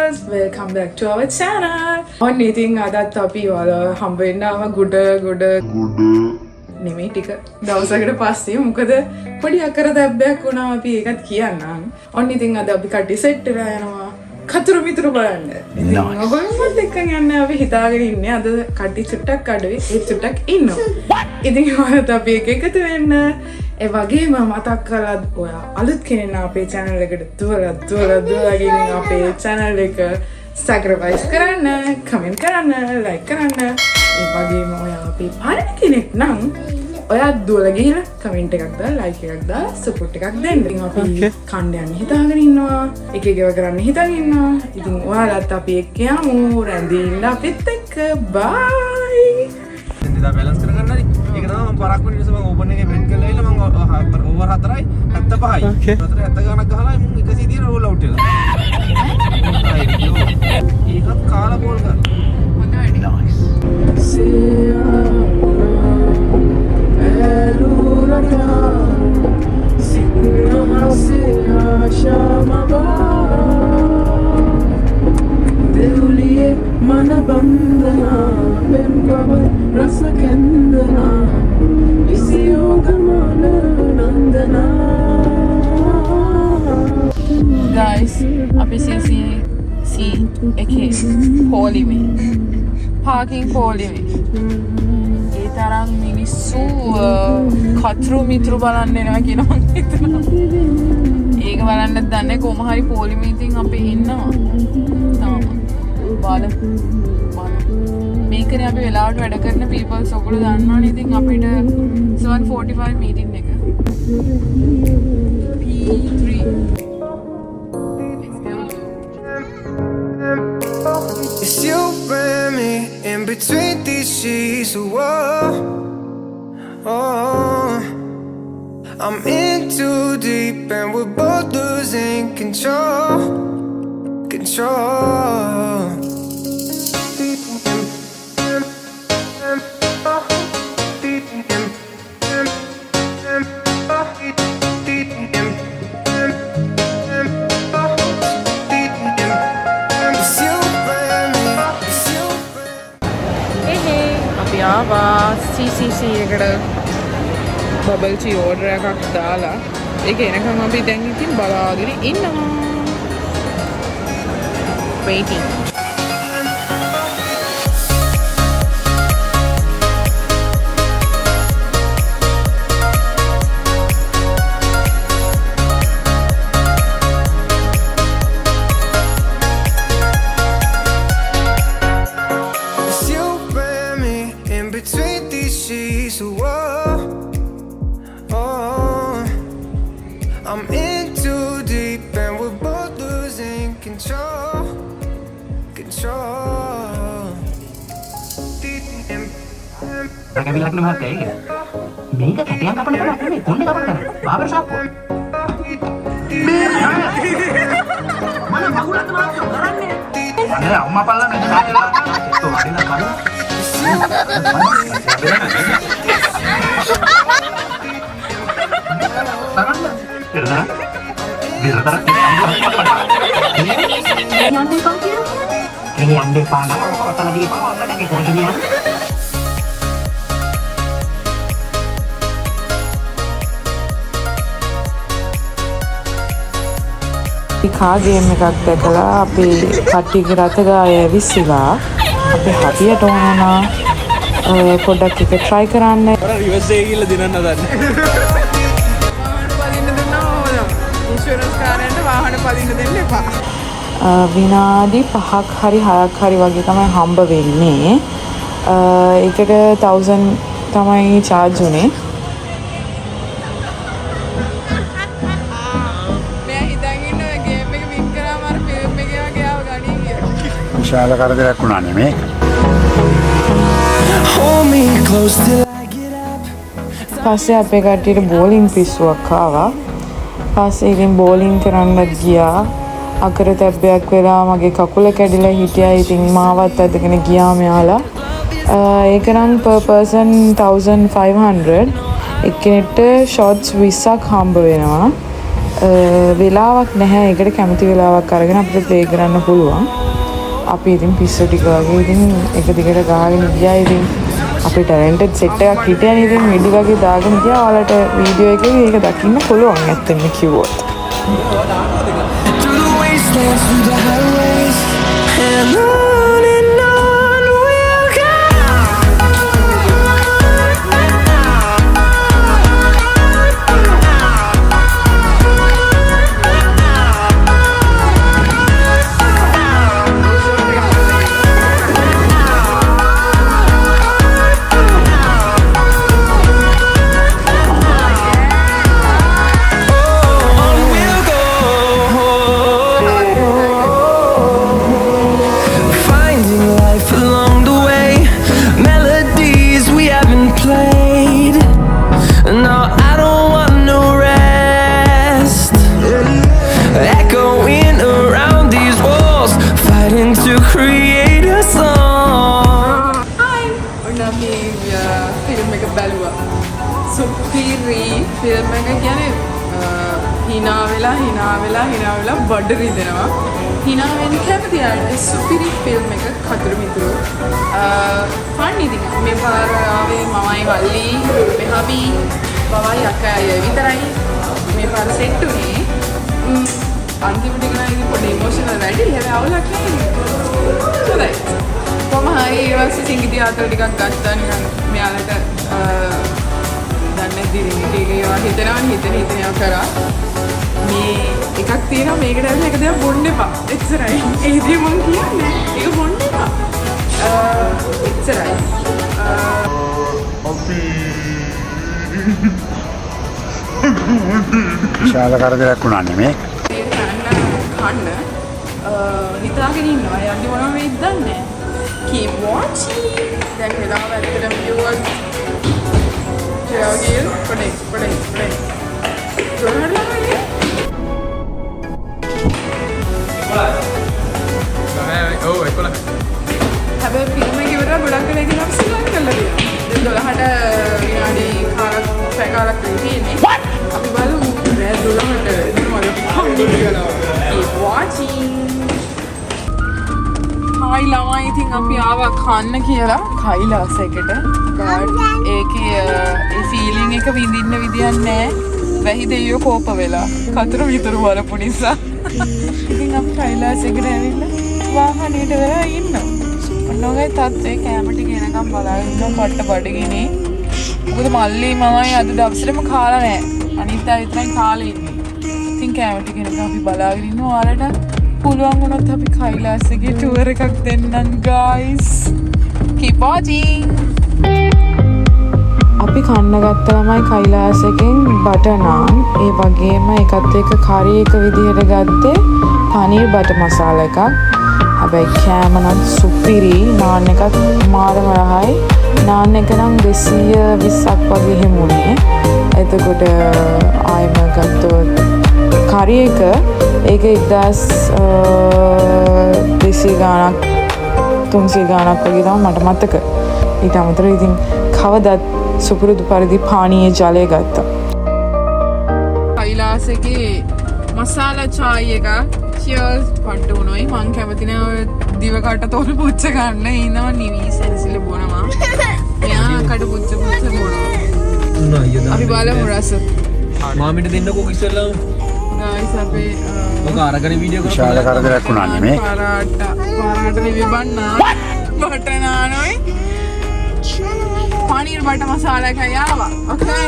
viewers, welcome back to our channel. On ඉතින් අදත් අපි ඔයාලා හම්බ වෙන්න ආව ගුඩ නෙමෙයි ටික දවසකට පස්සේ මොකද පොඩි අකරදැබ්බයක් වුණා අපි ඒකත් කියන්නම්. ඔන්න ඉතින් අද අපි කටි සෙට් වෙලා යනවා. කතුරු මිතුරු බලන්න. ඉතින් ඔයගොල්ලෝත් එක්කන් යන්න අපි හිතාගෙන ඉන්නේ අද කටි චුට්ටක් අඩුවේ ඒ චුට්ටක් ඉන්නවා. ඉතින් ඔයාලත් අපි එකතු වෙන්න. ඒ වගේම මතක් කරලා ඔයා අලුත් කෙනෙක් අපේ channel එකට දුවලා අපේ channel එක subscribe කරන්න, comment කරන්න, like කරන්න. ඒ වගේම ඔයා අපේ පරණ කෙනෙක් නම් ඔයා දුවලා ගිහලා comment එකක් දාලා like එකක් දාලා support එකක් දෙන්න. ඉතින් අපි කණ්ඩ යන්න හිතාගෙන ඉන්නවා. එක එකව කරන්න හිතාගෙන ඉන්නවා. ඉතින් ඔයාලත් අපි එක්ක යමු. රැඳී ඉන්න අපිත් එක්ක. bye. ඉතින් බැලන්ස් කරගන්න හරි. ඒක තමයි මම පරක් වෙන නිසා මම ඕපන් එකේ වෙන් කරලා ඉන්න මම ඕවර් 4යි 75යි. 4 70 ගණක් ගහලා මම 130 රෝල් අවුට් වෙලා. ඒකත් කාලා බෝල් ගන්න. හොඳයි. නයිස්. मन बंदना प्रेम कवर रस कंदना इसी योगमान नंदना guys අපි see එකේ පොලි වේ parking පොලි වේ ඒ තරම් මිනිස්සු කතරු මිතුරු බලන්න එනවා කියලා මම හිතනවා ඒක බලන්නත් දන්නේ කොහොම හරි පොලි මීටින් අපි ඉන්නවා තාම බාල මේකනේ අපි වෙලාවට වැඩ කරන peoples ඔයගොල්ලෝ දන්නවනේ ඉතින් අපිට 7:45 මීටින් එක P3 It's you and me in between these sheets. Oh, I'm in too deep and we're both losing control. CCC එකට බබල් චී ඕඩර් එකක් දාලා ඒක එනකම් අපි දැන් ඉතින් බලාගෙන ඉන්නවා waiting I'm in too deep and we're both losing control. රැකවිලක් නෙමෙයි ඒක. මේක කැටියක් කපන්න බෑ නෙමෙයි කොණ්ඩේ කපන්න කරන්නේ. බාබර් සාප්පුව. මම මගුලත් මාත්‍ය කරන්නේ. අනේ අම්මා පල්ලා මෙන්න කාටලා. තෝ වඩිනා කරු. Terus, biar ini yang di panah, kota lagi di bawah, ada gitu gini ya. කා ගේම් එකක් දැකලා අපි කට්ටියගේ රට ගාය විසිලා අපි හදියට ඕනනා පොඩ්ඩක් එක try කරන්න. රිවර්ස් එකේ ගිහලා දිනන්න හදන්නේ. වාහන පදින්න දෙන්න එපා. විනාඩි 5ක් හරි 6ක් හරි වගේ තමයි හම්බ වෙන්නේ. ඒකට 1000 තමයි charge උනේ. මම හිතන් ඉන්නවා ගේම් එක වින් කරාම අර ෆිල්ම් එකේ වගේ ආව ගණී කියලා. විශාල කරදරයක් වුණා නෙමේ. Hold me close till I get up. පස්සේ අපේ කට්ටියට බෝලින් පිස්සුවක් ආවා. පස්සේ ඉතින් බෝලින් කරන්නත් ගියා. අකරතැබ්බයක් වෙලා මගේ කකුල කැඩිලා හිටියා. ඉතින් මාවත් ඇදගෙන ගියා මෙයාලා. ඒක නම් per person 1500. එක්කෙනෙක්ට shots 20ක් හම්බ වෙනවා. වෙලාවක් නැහැ. ඒකට කැමති වෙලාවක් අරගෙන අපිට ප්ලේ කරන්න පුළුවන්. අපි ඉතින් පිස්සු ටික වගේ ඉතින් එක දිගට ගහගෙන ගියා. ඉතින් අපේ ටැලන්ටඩ් සෙට් එකක් හිටියනේ. ඉතින් මිඩි වගේ දාගෙන ගියා. ඔයාලට වීඩියෝ එකේ ඒක දකින්න පුළුවන් ඇත්තම කිව්වොත්. Through the wastelands, through the highways, and on we'll go. Finding life along the way, melodies we haven't played. No, I don't want no rest. Echoing around these walls, fighting to create a song. ඔන්න අපි film එක බැලුවා. සුපිරි film එක කියන්නේ hina වෙලා බඩ රිදෙනවා. hina වෙන්න කැමති අය සුපිරි ෆිල්ම් එක කතර මිතුරු. ෆන් ඉතින් මේ පාර ආවේ මමයි වල්ලි මේ හබි බවයි අක්කයි විතරයි මේ පාර සෙට් උනේ. අන්තිමට ගිනා ඉතින් පොඩි ඉමෝෂනල් වැඩි. හැබැයි අවුලක් නැහැ. හොඳයි. කොහොම හරි ඊවස්සේ සිංගිති ආතල් ටිකක් ගත්තා නිකන් මෙයාලට දන්නේ දිරිමිටි ඒවා හිතනවා කරා මේ එකක් තියෙනවා මේකට ඇවිල්ලා එක දෙයක් බොන්න එපා එච්චරයි ඒ ඉතින් මම කියන්නේ ඒක බොන්න එපා එච්චරයි ශාල කරදරයක් වුණා නෙමේ. කන්න හිතාගෙන ඉන්නවා යන්නේ මොනවද වෙයිද දන්නේ keep watching දැන් වෙලාව ඇත්තටම viewers Jagir, pade. Johan lah ni. Ekola. Habis film ni kita berang kali kita nak silat kalau dia. Dan dolar ada yang di kalah kerja ni. What? Abi baru dolar ada. Ini malah keep watching. Hi lama ඉතින් අපි ආවා කන්න කියලා කයිලාස් එකට. ඒකේ ඒ feeling එක විඳින්න විදියක් නැහැ. වැහි දෙයියෝ කෝප වෙලා. කතර විතර බලපු නිසා. ඉතින් අපි කයිලාස් එකට ඇවිල්ලා වාහනේට වෙලා ඉන්නවා. ඔන්නෝගේ තාත්තේ කැම ටික එනකම් බලාගෙන ඉන්නවා පට්ට බඩගිනේ. මොකද මල්ලි මමයි අද දවසේම කාලා නැහැ. අනිත් අය විතරයි කාලේ ඉන්නේ. ඉතින් කැම ටික එනකම් අපි බලාගෙන ඉන්නවා. ඔයාලට පුළුවන් වුණොත් අපි කයිලාස් එකේ ටුවර් එකක් දෙන්නම් guys. Keep watching. අපි කන්න ගත්ත ළමයි කයිලාස් එකෙන් බටර් නාන් ඒ වගේම එකත් එක්ක කරි එක විදිහට ගත්තේ පනීර් බටර් මසාලා එකක්. හැබැයි කෑම නම් සුපිරි. නාන් එකත් මාරම රහයි. නාන් එක නම් 220ක් වගේ හිමුනේ. එතකොට ආයෙම ගත්තොත් කරි එක ඒක 1200 ගාණක් 300 ගාණක් වගේ තමයි මට මතක. ඊට අමතරව ඉතින් කවදත් සුපුරුදු පරිදි පානීය ජලය ගත්තා. කයිලාස් එකේ මසාලා චායි එක cheers පන්ට උනොයි මං කැමති නෑ ඔය දිවකට තෝර පුච්ච ගන්න. ඉන්නවා නිවි සෙන්සිල බොනවා. මෙයා කට පුච්ච බොනවා. අපි බලමු රස. මාමිට දෙන්නකෝ ඉස්සෙල්ලාම. guys අපේ ඔක අරගෙන වීඩියෝ කරලා ශාල කරදරයක් වුණා නෙමේ. පරාට රිවි බන්නා බටර් නානොයි පනීර් බටර් මසාලා එකයි ආවා. okay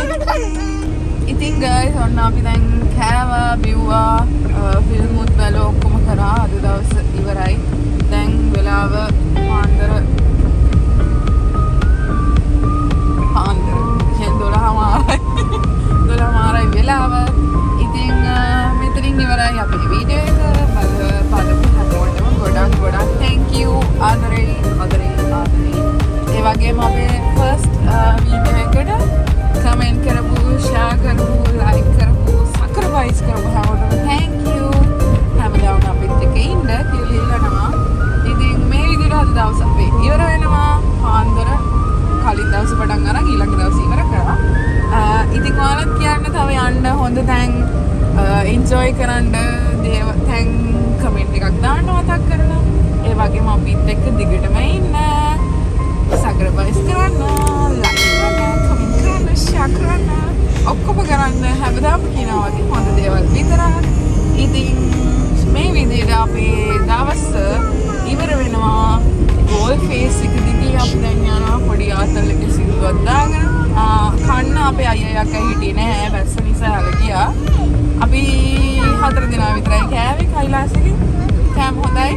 ඉතින් guys ඔන්න අපි දැන් කෑවා බිව්වා ෆිල්ම් උත් බැලුවා ඔක්කොම කරා. අද දවස් ඉවරයි. දැන් වෙලාව පාන්දර 12 මාරයි වෙලාව. ඉතින් මෙතනින් ඉවරයි අපේ වීඩියෝ එක. බලපු හැමෝටම ගොඩක් thank you. ආදරේ. ඒ වගේම අපේ first වීඩියෝ එකට කමෙන්ට් කරපු, ෂෙයා කරපු, ලයික් කරපු, සබ්ස්ක්‍රයිබ් කරපු හැමෝටම thank you. හැමදාම අපිත් එක්ක දිගටම ඉන්න. සබස්ක්‍රයිබ් කරන්න, ලයික් කරන්න, කමෙන්ට් කරන්න, ෂෙයා කරන්න. ඔක්කොම කරන්න හැමදාම කියනවා වගේ හොඳ දේවල් විතරක්. ඉතින් මේ විදිහට අපේ දවස ඉවර වෙනවා. ගෝල් ෆේස් එක දිගේ අපි දැන් යනවා පොඩි ආතල් එක සිල්වත් දාගෙන. කන්න අපේ අයියා අක්කා හිටියේ නෑ වැස්ස නිසා යාලා ගියා. අපි 4 දිනා විතරයි කෑවේ කයිලාසෙකින්. කෑම හොඳයි.